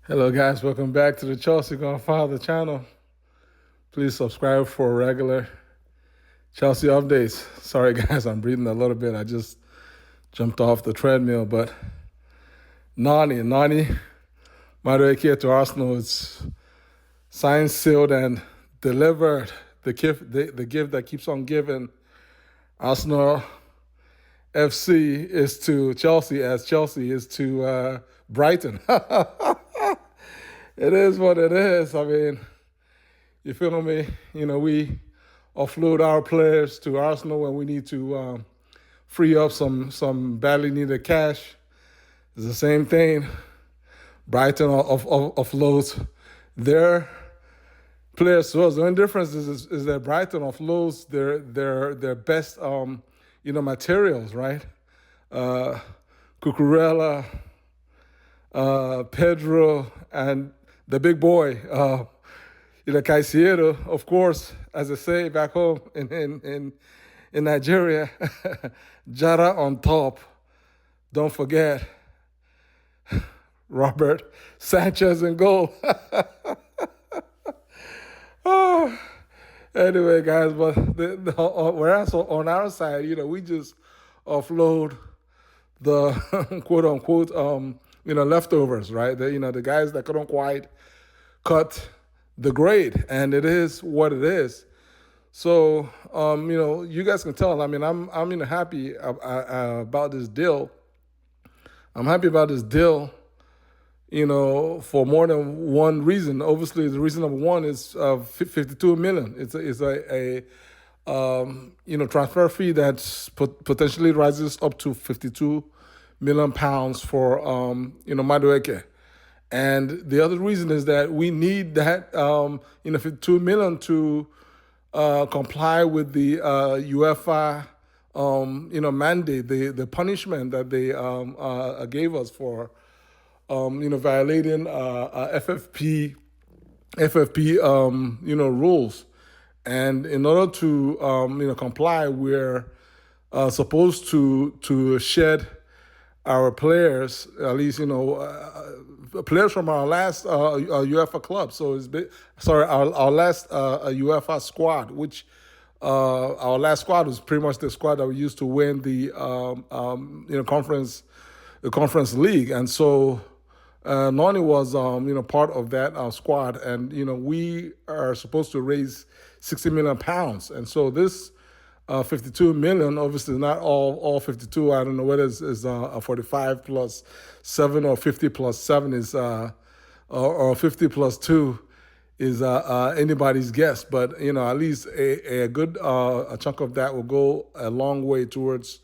Hello, guys. Welcome back to the Chelsea Godfather channel. Please subscribe for regular Chelsea updates. Sorry, guys, I'm breathing a little bit. I just jumped off the treadmill, but Noni, Madueke to Arsenal. It's signed, sealed, and delivered. The gift that keeps on giving. Arsenal FC is to Chelsea as Chelsea is to Brighton. It is what it is. I mean, you feel me? We offload our players to Arsenal when we need to free up some badly needed cash. It's the same thing. Brighton offloads their players to us. The only difference is that Brighton offloads their best materials, right? Cucurella, Pedro, and the big boy, Caicedo, of course, as I say back home in Nigeria, Jara on top. Don't forget Robert Sanchez in goal. Oh, anyway, guys, but whereas on our side, we just offload the quote unquote leftovers, right? The guys that couldn't quite cut the grade, and it is what it is. So you guys can tell. I mean, I'm happy about this deal. I'm happy about this deal, for more than one reason. Obviously, the reason number one is 52 million. It's a transfer fee that potentially rises up to 52 million pounds for Madueke. And the other reason is that we need that 52 million to comply with the UEFA mandate, the punishment that they gave us for violating FFP rules. And in order to comply, we're supposed to shed our players, at least players from our last UEFA club. So our last UEFA squad, which our last squad was pretty much the squad that we used to win the conference league, and so Noni was part of that squad, and we are supposed to raise 60 million pounds, and so this 52 million, obviously not all 52. I don't know whether it's 45 plus 7 or 50 plus 7 is or 50 plus 2 is anybody's guess. But at least a good a chunk of that will go a long way towards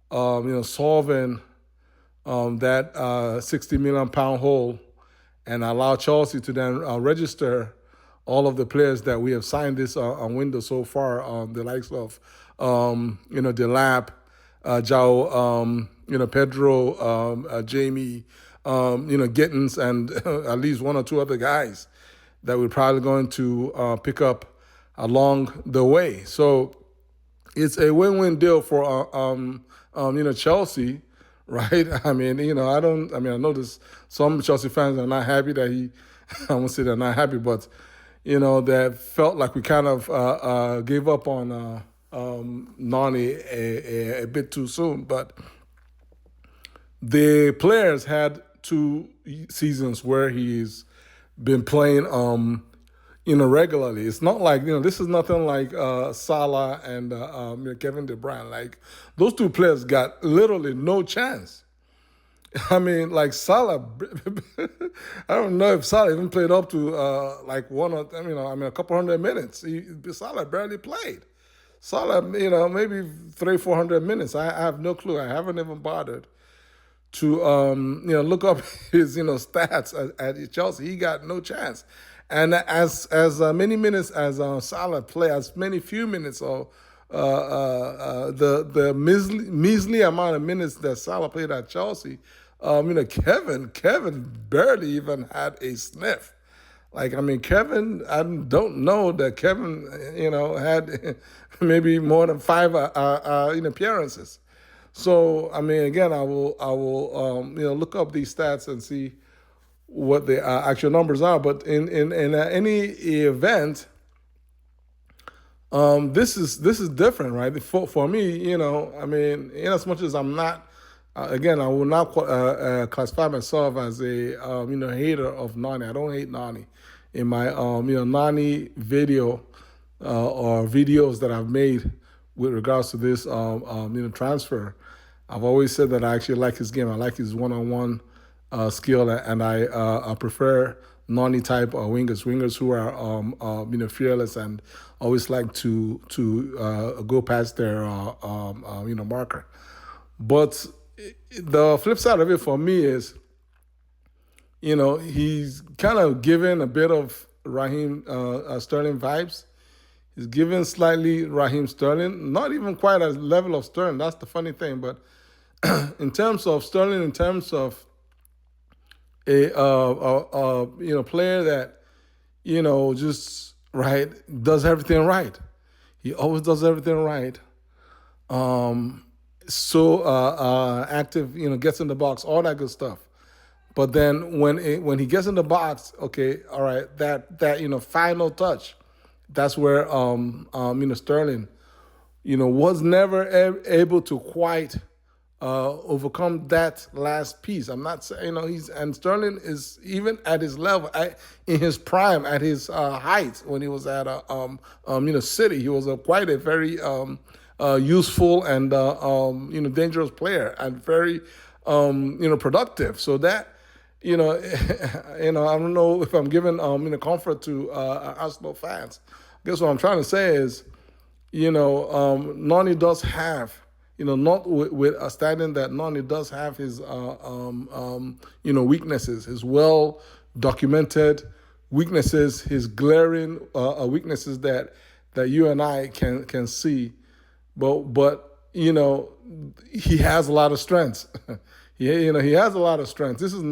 solving that 60 million pound hole, and allow Chelsea to then register all of the players that we have signed this window so far, the likes of, Delap, Jao, Pedro, Jamie, Gittins, and at least one or two other guys that we're probably going to pick up along the way. So it's a win-win deal for, Chelsea, right? I mean, I know there's some Chelsea fans are not happy that I won't say they're not happy, but that felt like we kind of gave up on Noni a bit too soon. But the players had 2 seasons where he's been playing, regularly. It's not like, this is nothing like Salah and Kevin De Bruyne. Like, those 2 players got literally no chance. I mean, like Salah, I don't know if Salah even played up to a couple hundred minutes. Salah barely played. Salah, maybe 300-400 minutes. I have no clue. I haven't even bothered to look up his stats at Chelsea. He got no chance. And as many minutes as Salah played, as few minutes or the measly amount of minutes that Salah played at Chelsea, Kevin barely even had a sniff. Like, Kevin, I don't know that Kevin, had maybe more than 5 appearances. So, again, I will look up these stats and see what the actual numbers are. But in any event, this is different, right? For me, I mean, in as much as I'm not, again, I will not classify myself as a hater of Nani. I don't hate Nani. In my Nani video or videos that I've made with regards to this transfer, I've always said that I actually like his game. I like his one-on-one skill, and I prefer Noni type wingers who are fearless and always like to go past their marker. But the flip side of it for me is, he's kind of given a bit of Raheem Sterling vibes. He's given slightly Raheem Sterling, not even quite a level of Sterling. That's the funny thing. But in terms of Sterling, in terms of a player that just right does everything right. He always does everything right. So active, gets in the box, all that good stuff. But then when he gets in the box, okay, all right, that final touch, that's where Sterling, was never able to quite overcome that last piece. I'm not saying, and Sterling is even at his level, in his prime, at his height when he was at City. He was quite a very useful and dangerous player and very productive. So that I don't know if I'm giving comfort to Arsenal fans. I guess what I'm trying to say is, Noni does have, not with a standing that Noni does have his weaknesses, his well documented weaknesses, his glaring weaknesses that you and I can see, but he has a lot of strengths. he has a lot of strengths. This is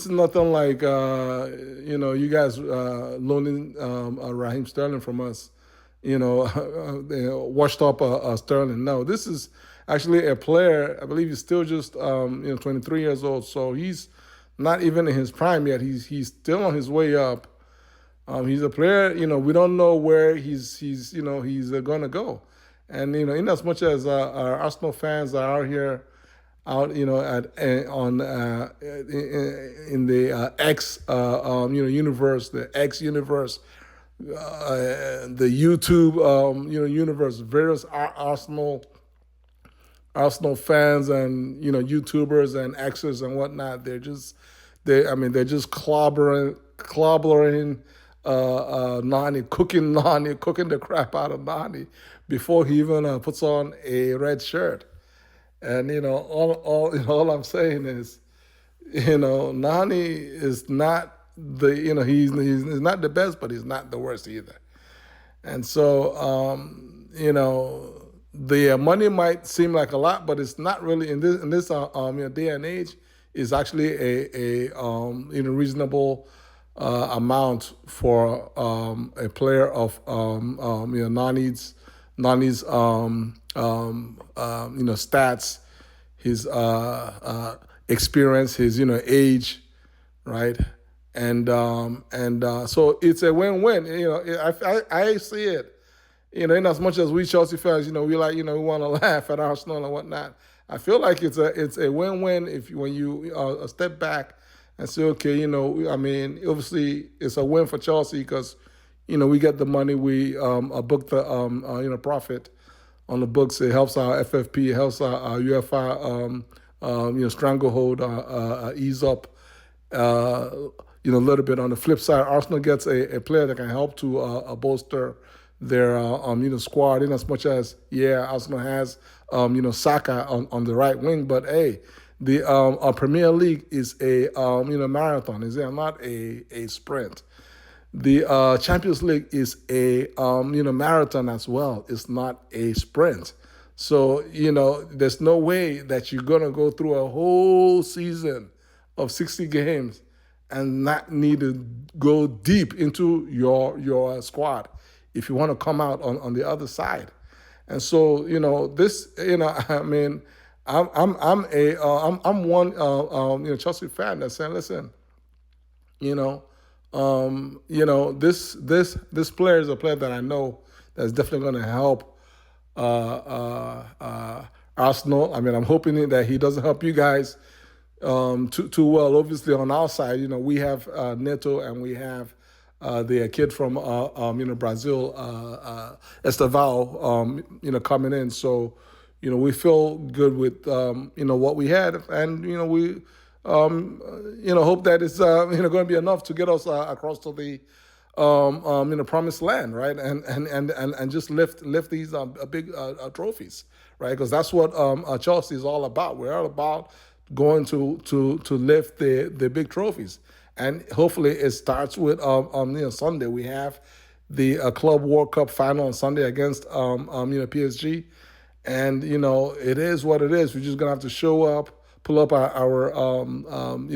nothing like you guys loaning Raheem Sterling from us. Washed up Sterling. No, this is actually a player. I believe he's still just 23 years old. So he's not even in his prime yet. He's still on his way up. He's a player. We don't know where he's gonna go. And in as much as our Arsenal fans are out here, in the X universe, the X universe, the YouTube universe, various Arsenal fans and YouTubers and Xers and whatnot. They're just clobbering Nani, cooking the crap out of Nani before he even puts on a red shirt. And all I'm saying is, Nani is not he's not the best, but he's not the worst either. And so the money might seem like a lot, but it's not really in this day and age. Is actually a reasonable amount for a player of Nani's stats, his experience, his age, right? And so it's a win-win. I see it. In as much as we Chelsea fans, we like, we want to laugh at Arsenal and whatnot. I feel like it's a win-win when you step back and say, okay, obviously it's a win for Chelsea because, we get the money, we book the profit on the books. It helps our FFP, it helps our UEFA stranglehold ease up a little bit. On the flip side, Arsenal gets a player that can help to bolster their squad, in as much as Arsenal has Saka on the right wing, but hey, the Premier League is a marathon, is there not a sprint? The Champions League is a marathon as well. It's not a sprint. So there's no way that you're gonna go through a whole season of 60 games and not need to go deep into your squad if you want to come out on the other side. And so this I mean I'm one Chelsea fan that's saying, listen, You know, this player is a player that I know that's definitely going to help Arsenal. I mean, I'm hoping that he doesn't help you guys too well. Obviously, on our side, we have Neto and we have the kid from Brazil, Estaval, coming in. So, we feel good with what we had, and we hope that it's going to be enough to get us across to the promised land, right? And just lift these big trophies, right? Because that's what Chelsea is all about. We're all about going to lift the big trophies, and hopefully it starts with Sunday. We have the Club World Cup final on Sunday against PSG, and it is what it is. We're just gonna have to show up, pull up our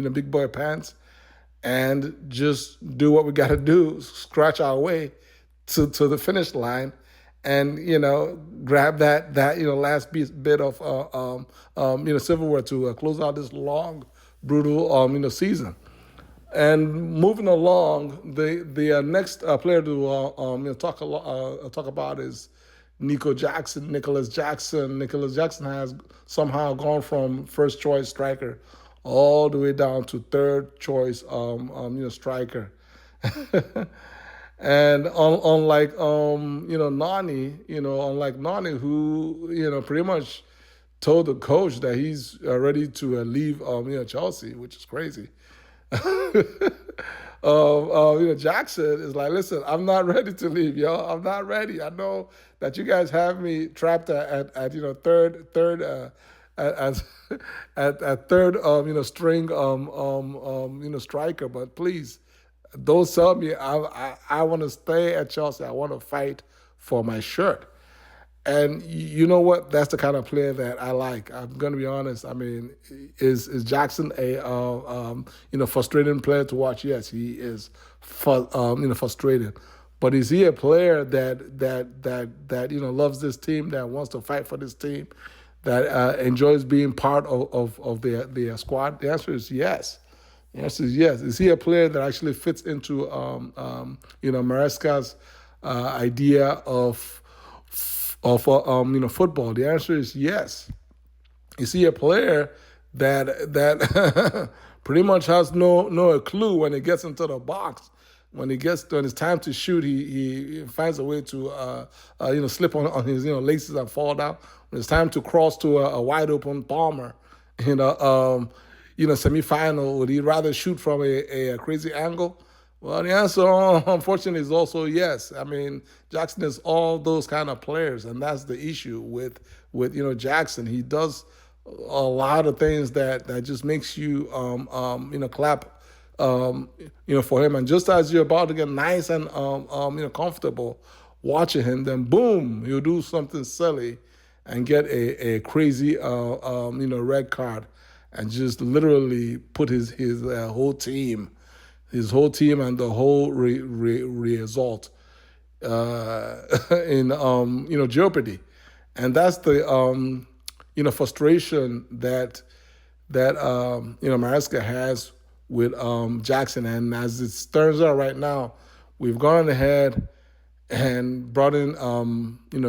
big boy pants, and just do what we got to do, scratch our way to the finish line, and grab that last bit of silverware to close out this long, brutal season. And moving along, the next player to talk about is Nicholas Jackson. Nicholas Jackson has somehow gone from first choice striker all the way down to third choice striker. And unlike Noni, unlike Noni, who pretty much told the coach that he's ready to leave Chelsea, which is crazy. Jackson is like, listen, I'm not ready to leave, yo. I'm not ready. I know that you guys have me trapped at third at at third string striker, but please don't sell me. I want to stay at Chelsea. I want to fight for my shirt. And you know what? That's the kind of player that I like. I'm going to be honest. I mean, is Jackson a frustrating player to watch? Yes, he is. Frustrated. But is he a player that loves this team, that wants to fight for this team, that enjoys being part of their squad? The answer is yes. The answer is yes. Is he a player that actually fits into Maresca's idea of football? The answer is yes. You see a player that pretty much has no clue when he gets into the box. When it's time to shoot, he finds a way to slip on his laces and fall down. When it's time to cross to a wide open Palmer, semifinal, would he rather shoot from a crazy angle? Well, the answer, unfortunately, is also yes. I mean, Jackson is all those kind of players, and that's the issue with Jackson. He does a lot of things that just makes you clap for him. And just as you're about to get nice and comfortable watching him, then boom, he'll do something silly and get a crazy red card, and just literally put his whole team and the whole result in jeopardy. And that's the frustration that Maresca has with Jackson. And as it turns out right now, we've gone ahead and brought in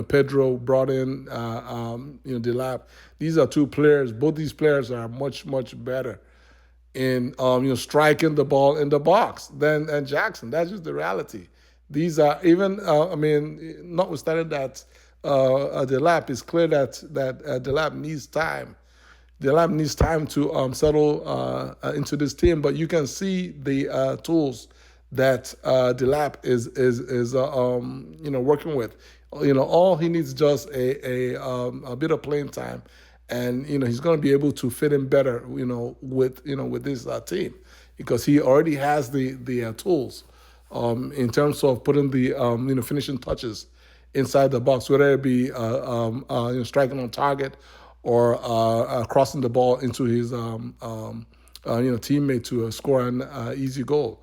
Pedro, brought in Delap. These are two players. Both these players are much better in striking the ball in the box than Jackson. That's just the reality. These are even notwithstanding that Delap, is clear that Delap needs time. Delap needs time to settle into this team, but you can see the tools that Delap is working with. All he needs just a bit of playing time, and he's going to be able to fit in better with this team, because he already has the tools in terms of putting the finishing touches inside the box, whether it be striking on target or crossing the ball into his teammate to score an easy goal.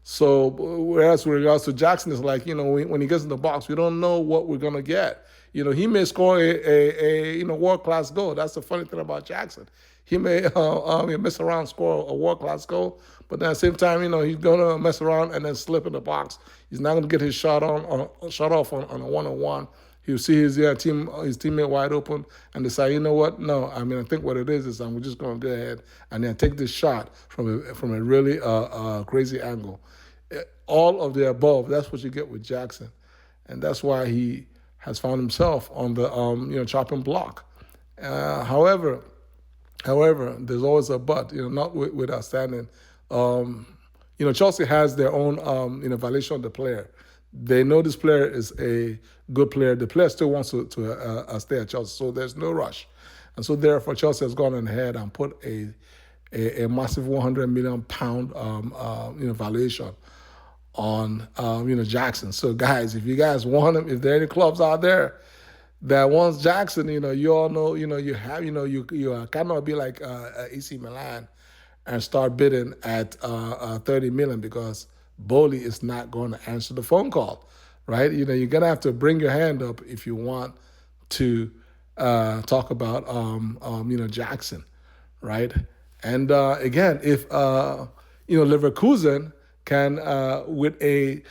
So whereas with regards to Jackson, it's like, when he gets in the box, we don't know what we're going to get. He may score a world-class goal. That's the funny thing about Jackson. He may mess around, score a world-class goal, but then at the same time, he's going to mess around and then slip in the box. He's not going to get his shot off on a one-on-one. He'll see his teammate wide open and decide, you know what? No, I think what it is I'm just going to go ahead and then take this shot from a really crazy angle. All of the above, that's what you get with Jackson. And that's why he has found himself on the chopping block. However, there's always a but. Not with outstanding. Chelsea has their own evaluation of the player. They know this player is a good player. The player still wants to stay at Chelsea, so there's no rush. And so therefore, Chelsea has gone ahead and put a massive £100 million valuation on Jackson. So guys, if you guys want him, if there are any clubs out there that wants Jackson, you all know, you have, you cannot be like AC Milan and start bidding at 30 million because Bowley is not going to answer the phone call, right? You're gonna have to bring your hand up if you want to talk about Jackson, right? And again, if Leverkusen can with a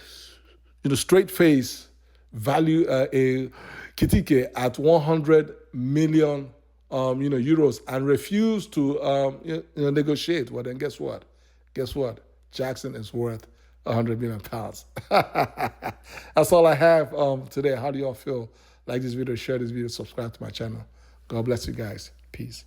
straight face value a Kitike at 100 million euros and refuse to negotiate, well then guess what? Jackson is worth £100 million. That's all I have today. How do y'all feel? Like this video, share this video, subscribe to my channel. God bless you guys. Peace.